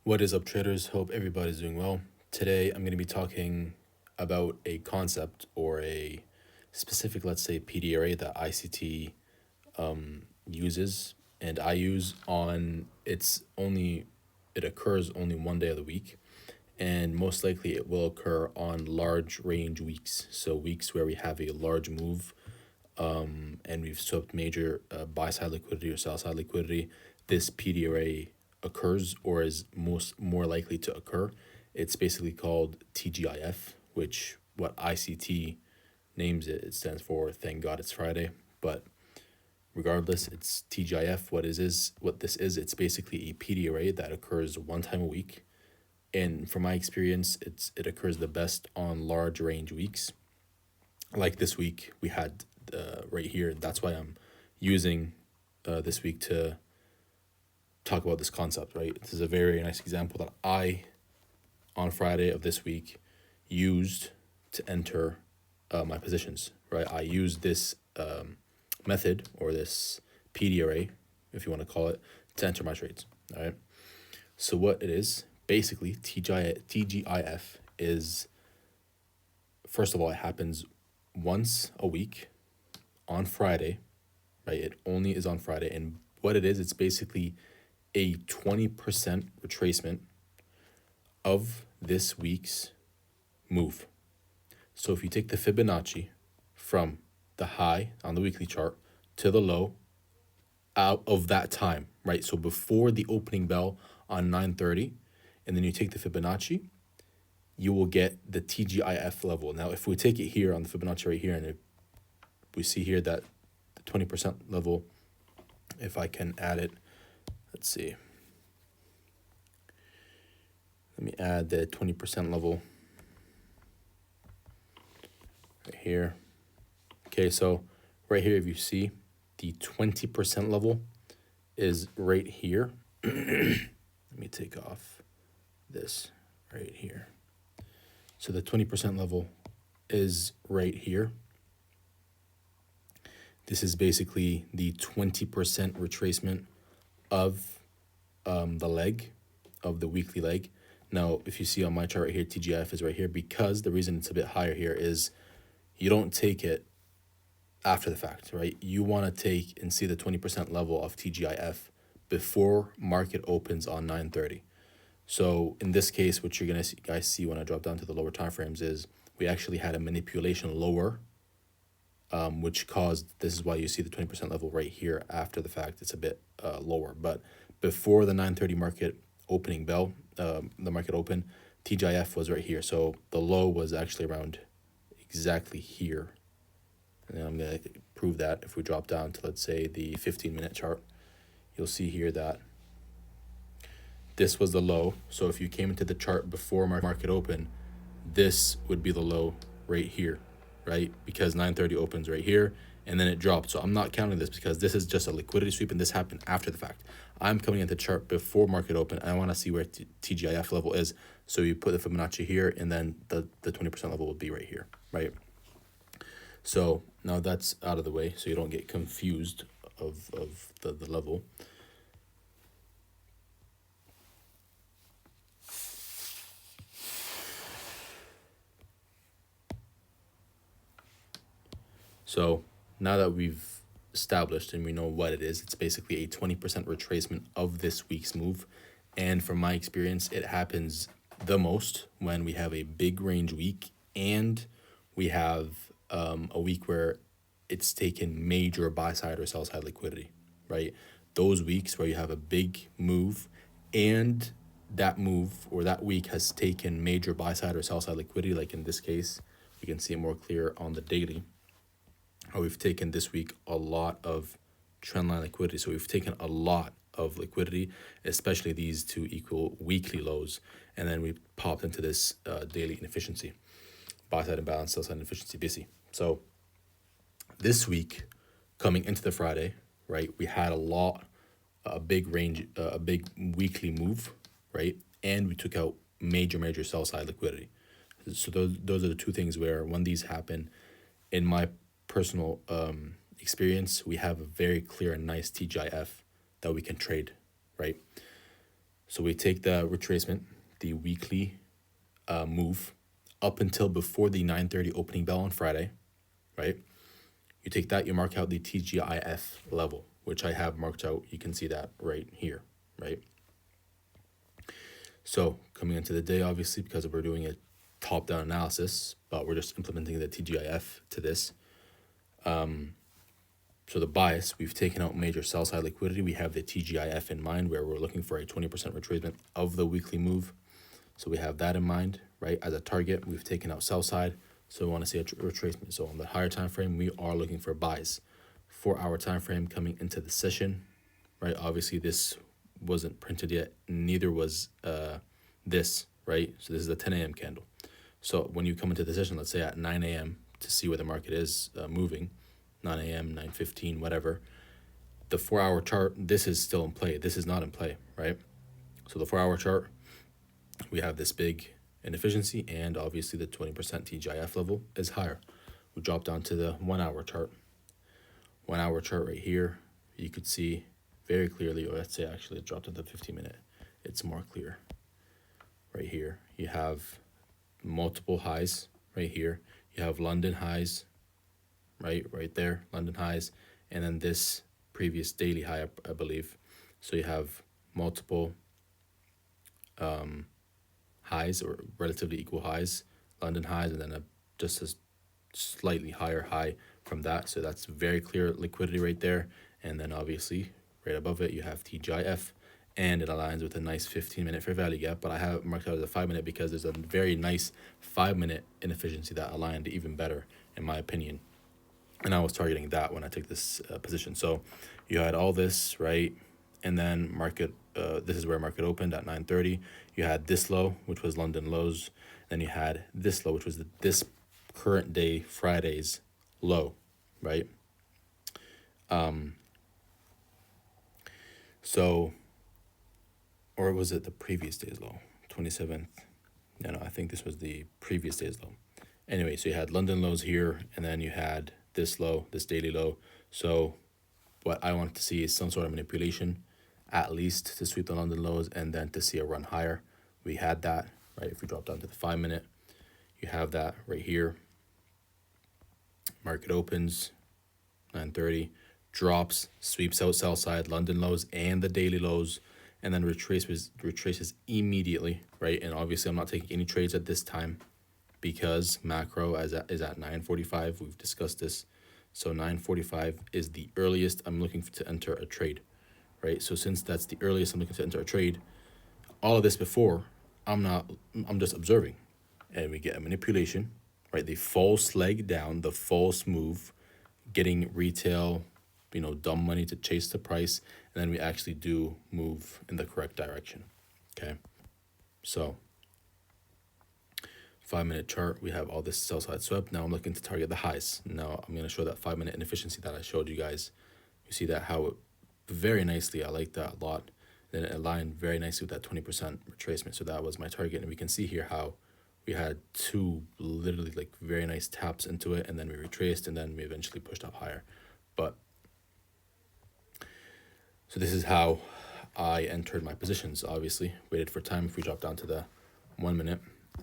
What is up, traders? Hope everybody's doing well. Today, I'm going to be talking about a concept or a specific, let's say, PDRA that ICT uses and I use on it occurs only one day of the week, and most likely it will occur on large range weeks. So weeks where we have a large move and we've swept major buy side liquidity or sell side liquidity. This PDRA occurs or is more likely to occur. It's basically called TGIF, which what ICT names it. It stands for Thank God It's Friday. But regardless, it's TGIF. What this is, it's basically a PDRA that occurs one time a week. And from my experience, it occurs the best on large range weeks. Like this week, we had right here. That's why I'm using this week to talk about this concept, right? This is a very nice example that I, on Friday of this week, used to enter my positions, right? I used this method or this PDRA, if you want to call it, to enter my trades, all right? So what it is, basically, TGIF is, first of all, it happens once a week on Friday, right? It only is on Friday. And what it is, it's basically a 20% retracement of this week's move. So if you take the Fibonacci from the high on the weekly chart to the low out of that time, right? So before the opening bell on 9:30, and then you take the Fibonacci, you will get the TGIF level. Now, if we take it here on the Fibonacci right here, and we see here that the 20% level, if I can add it, let's see. Let me add the 20% level right here. Okay, so right here, if you see, the 20% level is right here. Let me take off this right here. So the 20% level is right here. This is basically the 20% retracement of the leg, of the weekly leg. Now, if you see on my chart right here, TGIF is right here, because the reason it's a bit higher here is you don't take it after the fact, right? You want to take and see the 20% level of TGIF before market opens on 9:30. So in this case, what you're going to guys see when I drop down to the lower time frames is we actually had a manipulation lower, which caused, this is why you see the 20% level right here after the fact. It's a bit lower, but before the 9:30 market opening bell, the market open, TGIF was right here. So the low was actually around exactly here. And I'm going to prove that if we drop down to, let's say, the 15-minute chart, you'll see here that this was the low. So if you came into the chart before market open, this would be the low right here, right? Because 9:30 opens right here, and then it dropped. So I'm not counting this because this is just a liquidity sweep, and this happened after the fact. I'm coming into the chart before market open, and I want to see where TGIF level is. So you put the Fibonacci here, and then the 20% level will be right here, right? So now that's out of the way, so you don't get confused of the level. So now that we've established and we know what it is, it's basically a 20% retracement of this week's move. And from my experience, it happens the most when we have a big range week and we have a week where it's taken major buy side or sell side liquidity, right? Those weeks where you have a big move and that move or that week has taken major buy side or sell side liquidity, like in this case, we can see it more clear on the daily. We've taken this week a lot of trendline liquidity. So we've taken a lot of liquidity, especially these two equal weekly lows. And then we popped into this daily inefficiency, buy side imbalance, sell side inefficiency, busy. So this week coming into the Friday, right, we had a big range, a big weekly move, right? And we took out major sell side liquidity. So those are the two things where when these happen, in my personal experience, we have a very clear and nice TGIF that we can trade, right? So we take the retracement, the weekly move, up until before the 9:30 opening bell on Friday, right? You take that, you mark out the TGIF level, which I have marked out. You can see that right here, right? So coming into the day, obviously, because we're doing a top-down analysis, but we're just implementing the TGIF to this. So the bias, we've taken out major sell-side liquidity. We have the TGIF in mind, where we're looking for a 20% retracement of the weekly move. So we have that in mind, right? As a target, we've taken out sell-side, so we want to see a retracement. So on the higher time frame, we are looking for buys. 4-hour time frame coming into the session, right? Obviously, this wasn't printed yet. Neither was this, right? So this is the 10 a.m. candle. So when you come into the session, let's say at 9 a.m. to see where the market is moving, 9 a.m., 9:15, whatever, the 4-hour chart, this is still in play. This is not in play, right? So the 4-hour chart, we have this big inefficiency, and obviously the 20% TGIF level is higher. We drop down to the 1-hour chart. 1-hour chart right here, you could see very clearly, or let's say actually it dropped to the 15-minute. It's more clear. Right here, you have multiple highs right here. You have London highs, right there, London highs, and then this previous daily high, I believe. So you have multiple highs, or relatively equal highs, London highs, and then just a slightly higher high from that. So that's very clear liquidity right there. And then obviously right above it, you have TGIF, and it aligns with a nice 15-minute fair value gap. But I have it marked out as a 5-minute because there's a very nice 5-minute inefficiency that aligned even better, in my opinion. And I was targeting that when I took this position. So you had all this, right? And then market, this is where market opened at 9:30. You had this low, which was London lows. Then you had this low, which was this current day, Friday's low, right? So, or was it the previous day's low? 27th. No, I think this was the previous day's low. Anyway, so you had London lows here, and then you had this low, this daily low. So what I want to see is some sort of manipulation, at least to sweep the London lows, and then to see a run higher. We had that, right? If we drop down to the 5-minute, you have that right here. Market opens 9:30, drops, sweeps out sell side, London lows and the daily lows, and then retraces immediately, right? And obviously I'm not taking any trades at this time because macro is at 9:45. We've discussed this. So 9:45 is the earliest I'm looking to enter a trade, right? So since that's the earliest I'm looking to enter a trade, all of this before, I'm just observing. And we get a manipulation, right? The false leg down, the false move, getting retail, dumb money to chase the price, and then we actually do move in the correct direction, okay? So 5-minute chart, we have all this sell side swept. Now I'm looking to target the highs. Now I'm going to show that 5-minute inefficiency that I showed you guys. You see that how it very nicely, I like that a lot. Then it aligned very nicely with that 20% retracement. So that was my target. And we can see here how we had two literally like very nice taps into it, and then we retraced, and then we eventually pushed up higher. But so this is how I entered my positions. Obviously waited for time. If we drop down to the 1-minute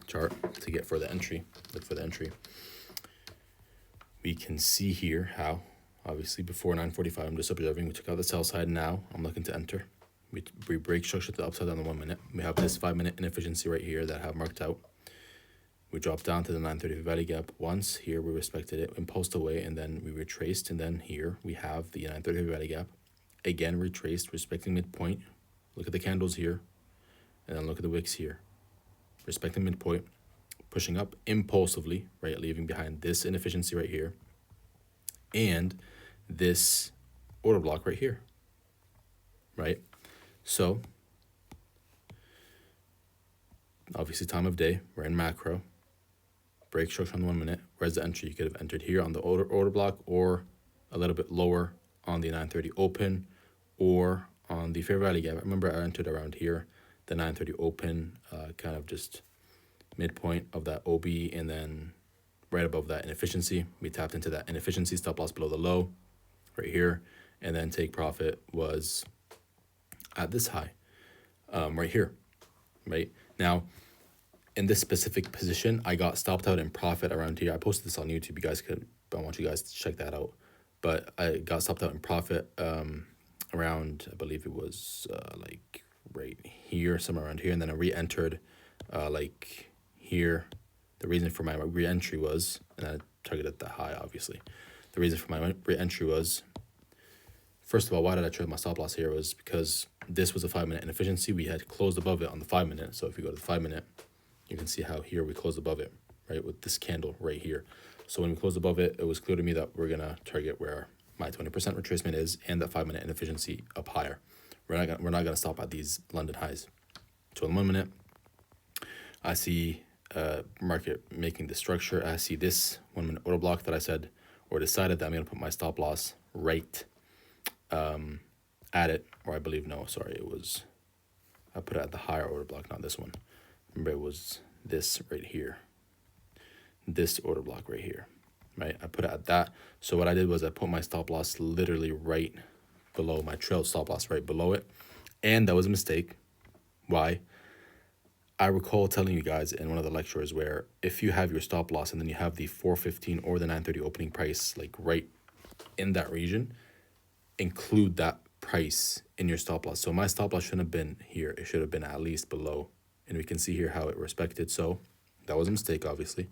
chart to get for the entry, look for the entry, we can see here how obviously before 9:45 I'm just observing. We took out the sell side. Now I'm looking to enter. We break structure to the upside on the 1-minute. We have this 5-minute inefficiency right here that I have marked out. We dropped down to the 9:30 value gap once. Here we respected it, impulsed away, and then we retraced. And then here we have the 9:30 value gap. Again, retraced, respecting midpoint. Look at the candles here, and then look at the wicks here. Respecting midpoint, pushing up impulsively, right, leaving behind this inefficiency right here, and this order block right here, right? So, obviously time of day, we're in macro. Break structure on the 1-minute. Where's the entry? You could have entered here on the order block, or a little bit lower on the 9:30 open, or on the fair value gap. I remember I entered around here, the 9:30 open, kind of just midpoint of that OB, and then right above that inefficiency. We tapped into that inefficiency, stop loss below the low right here, and then take profit was at this high. right here, right? Now, in this specific position, I got stopped out in profit around here. I posted this on YouTube. You guys could, I want you guys to check that out. But I got stopped out in profit around, I believe it was like right here, somewhere around here. And then I re-entered like here. The reason for my re-entry was, and I targeted the high, obviously. The reason for my re-entry was, first of all, why did I trade my stop loss here was because this was a 5-minute inefficiency. We had closed above it on the 5-minute. So if you go to the 5-minute, you can see how here we closed above it, right, with this candle right here. So when we closed above it, it was clear to me that we're going to target where my 20% retracement is and that 5-minute inefficiency up higher. We're not gonna stop at these London highs. So in 1 minute, I see market making the structure. I see this 1 minute order block that I said or decided that I'm going to put my stop loss right at it, or I believe, no, sorry, it was, I put it at the higher order block, not this one. Remember, it was this right here, this order block right here, right? I put it at that. So what I did was I put my stop loss literally right below my trail stop loss, right below it. And that was a mistake. Why? I recall telling you guys in one of the lectures where if you have your stop loss and then you have the 415 or the 930 opening price, like right in that region, include that price in your stop loss. So my stop loss shouldn't have been here. It should have been at least below. And we can see here how it respected. So that was a mistake, obviously.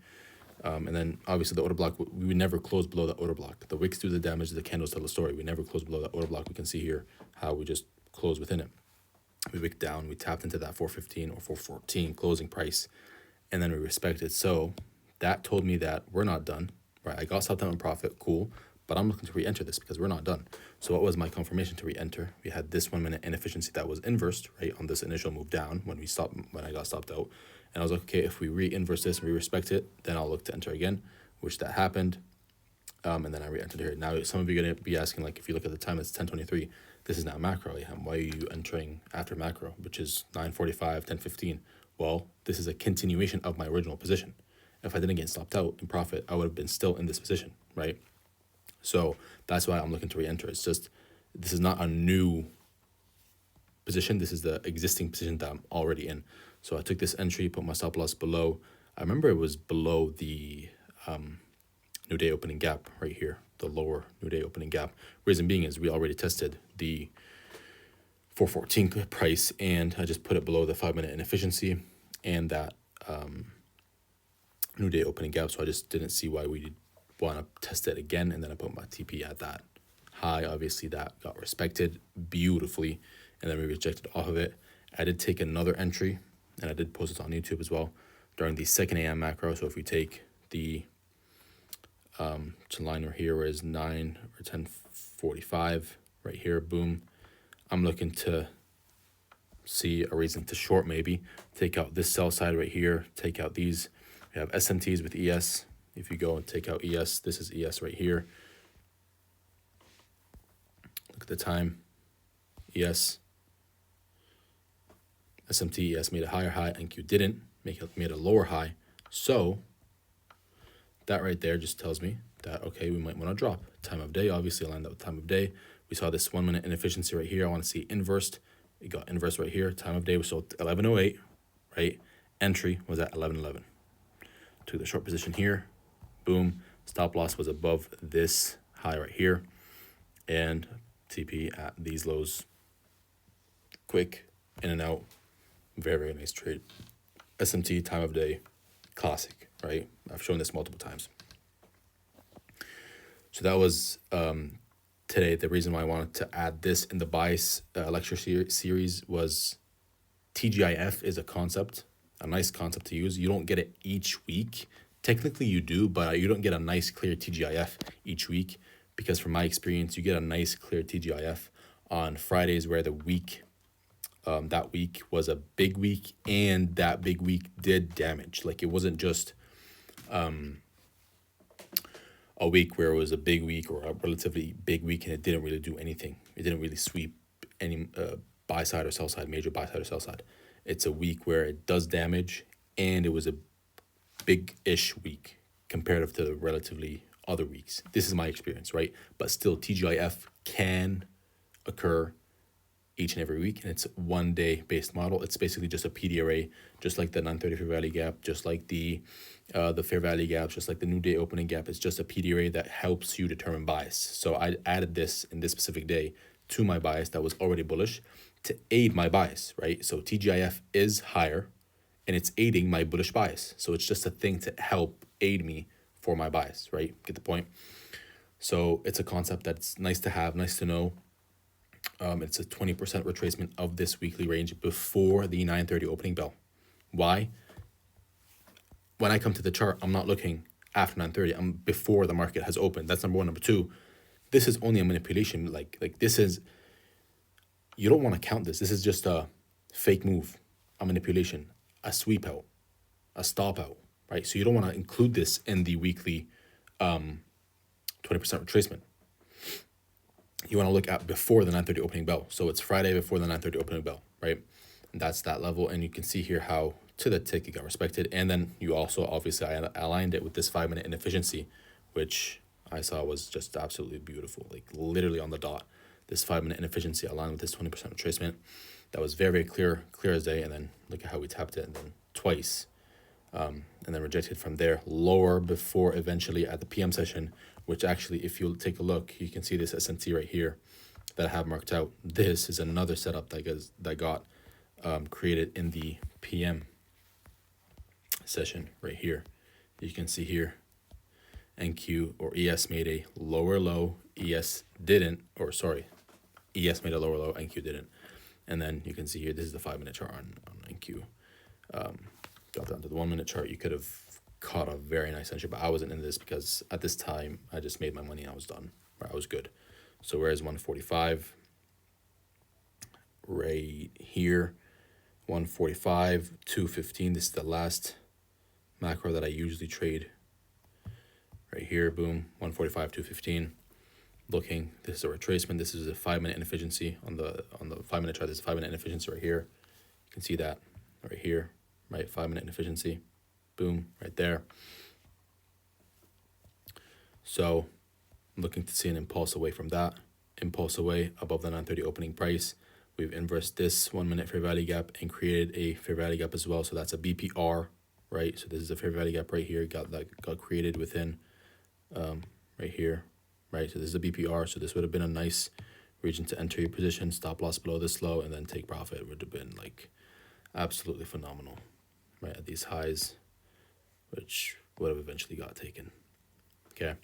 And then obviously the order block, we would never close below the order block. The wicks do the damage, the candles tell the story. We never close below that order block. We can see here how we just closed within it. We wicked down, we tapped into that 415 or 414 closing price, and then we respected. So that told me that we're not done, right? I got stopped out in profit, cool, but I'm looking to re-enter this because we're not done. So what was my confirmation to re-enter? We had this 1 minute inefficiency that was inversed, right, on this initial move down when I got stopped out. And I was like, okay, if we re-inverse this and we respect it, then I'll look to enter again, which that happened. And then I re-entered here. Now, some of you are going to be asking, like, if you look at the time, it's 10:23. This is not macro. Why are you entering after macro, which is 9:45, 10:15? Well, this is a continuation of my original position. If I didn't get stopped out in profit, I would have been still in this position, right? So that's why I'm looking to re-enter. It's just, this is not a new position. This is the existing position that I'm already in. So I took this entry, put my stop loss below. I remember it was below the new day opening gap right here, the lower new day opening gap. Reason being is we already tested the 414 price, and I just put it below the 5-minute inefficiency and that new day opening gap. So I just didn't see why we want to test it again. And then I put my TP at that high. Obviously that got respected beautifully, and then we rejected off of it. I did take another entry, and I did post it on YouTube as well during the 2 a.m. macro. So if we take the line right here, where is 9 or 10:45 right here, boom, I'm looking to see a reason to short, maybe take out this sell side right here, take out these. We have SMTs with ES. If you go and take out ES, this is ES right here. Look at the time. ES, SMT, ES made a higher high, NQ didn't, made a lower high. So that right there just tells me that, okay, we might want to drop. Time of day, obviously aligned up with time of day. We saw this 1 minute inefficiency right here. I want to see inversed. It got inversed right here. Time of day was sold 11:08, right? Entry was at 11:11. Took the short position here. Boom. Stop loss was above this high right here. And TP at these lows. Quick, in and out. Very, very nice trade. SMT, time of day, classic, right? I've shown this multiple times. So that was today. The reason why I wanted to add this in the bias lecture series was TGIF is a concept, a nice concept to use. You don't get it each week. Technically you do, but you don't get a nice clear TGIF each week, because from my experience, you get a nice clear TGIF on Fridays where the week, that week was a big week, and that big week did damage. Like, it wasn't just a week where it was a big week or a relatively big week and it didn't really do anything. It didn't really sweep any buy side or sell side, major buy side or sell side. It's a week where it does damage, and it was a big-ish week comparative to the relatively other weeks. This is my experience, right? But still, TGIF can occur each and every week, and it's 1 day based model. It's basically just a PDRA, just like the 930 fair value gap, just like the fair value gaps, just like the new day opening gap. It's just a PDRA that helps you determine bias. So I added this in this specific day to my bias that was already bullish to aid my bias, right? So TGIF is higher and it's aiding my bullish bias. So it's just a thing to help aid me for my bias, right? Get the point? So it's a concept that's nice to have, nice to know. It's a 20% retracement of this weekly range before the 9:30 opening bell. Why? When I come to the chart, I'm not looking after 9:30. I'm before the market has opened. That's number one. Number two, this is only a manipulation. Like this is, you don't want to count this. This is just a fake move, a manipulation, a sweep out, a stop out, right? So you don't want to include this in the weekly 20% retracement. You want to look at before the 9:30 opening bell. So it's Friday before the 9:30 opening bell, right? And that's that level. And you can see here how to the tick it got respected. And then you also, obviously, I aligned it with this 5-minute inefficiency, which I saw was just absolutely beautiful, like literally on the dot. This 5-minute inefficiency aligned with this 20% retracement. That was very, very clear as day. And then look at how we tapped it, and then twice. And then rejected from there, lower before eventually at the PM session, which actually, if you take a look, you can see this SNT right here that I have marked out. This is another setup that got created in the PM session right here. You can see here, NQ or ES made a lower low, ES didn't, or sorry, ES made a lower low, NQ didn't. And then you can see here, this is the 5-minute chart on NQ. Got down to the 1-minute chart. You could have caught a very nice entry, but I wasn't in this because at this time I just made my money and I was done. Right, I was good. So whereas 145 right here, 145, 215. This is the last macro that I usually trade. Right here, boom, 145, 215. Looking, this is a retracement. This is a 5-minute inefficiency on the 5-minute chart. This is a 5-minute inefficiency right here. You can see that right here, right? 5-minute inefficiency, boom, right there. So I'm looking to see an impulse away from that, impulse away above the 930 opening price. We've inversed this 1-minute fair value gap and created a fair value gap as well. So that's a BPR, right? So this is a fair value gap right here. Got created within right here, right? So this is a BPR. So this would have been a nice region to enter your position, stop loss below this low, and then take profit. It would have been like absolutely phenomenal, right? At these highs, which would have eventually got taken. Okay.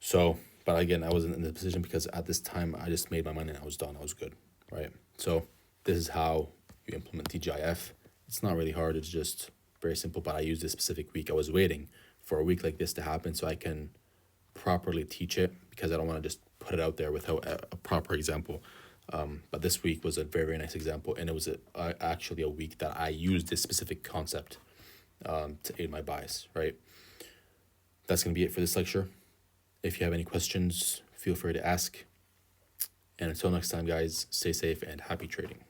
So, but again, I wasn't in the position because at this time I just made my money and I was done. I was good, right? So this is how you implement TGIF. It's not really hard. It's just very simple, but I used this specific week. I was waiting for a week like this to happen so I can properly teach it because I don't want to just put it out there without a proper example. But this week was a very, very nice example, and it was actually a week that I used this specific concept to aid my bias, right? That's going to be it for this lecture. If you have any questions, feel free to ask. And until next time, guys, stay safe and happy trading.